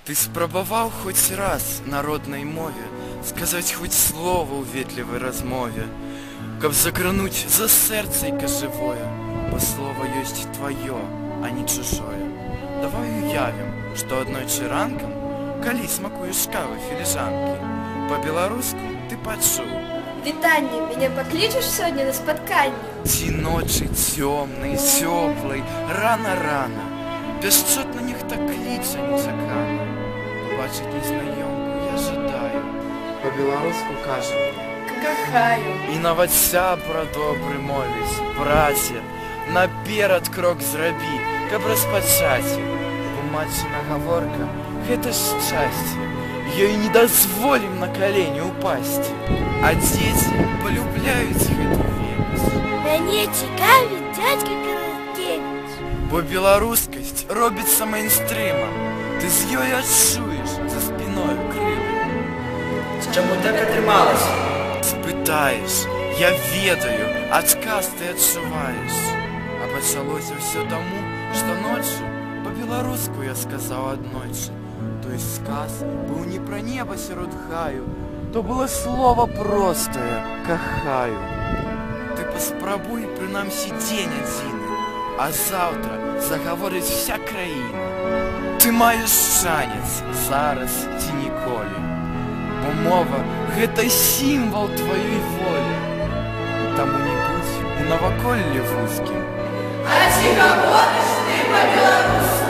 Ты спрабаваў хоць раз на роднай мове сказаць хоць слова ў ветлівай размове, каб закрануць за сэрцайка жывое, бо слова ёсць тваё, а не чужое. Давай уявім, што аднойчы ранкам, калі смакуеш кавы філіжанкі, па-беларуску ты пачуў: «Вітанне, мяне паклічаш сёння на спатканне?» Ці ночы цёмнай, цёплай, рана-рана, бясчотна нехта кліча нечакана. Бачыць незнаёмку я жадаю, па-беларуску кажа: «Кахаю». І нават сябра добры мовіць: «Браце, наперад крок зрабі, каб распачаць». Бо матчына гаворка — гэта шчасце, ёй не дазволім на калені ўпасці. А дзеці палюбляюць гэту веліч. Мяне цікавіць дзядзька Караткевіч. Бо беларускасць робіцца мейнстрымам, ты з ёй адчуеш за спіною крылы. Чаму так атрымалася? Спытаеш, я ведаю, адказ ты адчуваеш. А пачалося ўсё таму, што ноччу па-беларуску я сказаў аднойчы. Той сказ быў не пра неба сярод гаю, то было слова простае: кахаю. Ты паспрабуй прынамсі дзень адзіны, а заўтра загаворыць вся краіна. Ты маеш шанец зараз ці ніколі, бо мова — гэта сімвал тваёй волі. Таму не будзь у наваколлі вузкім. А ці гаворыш ты па-беларуску?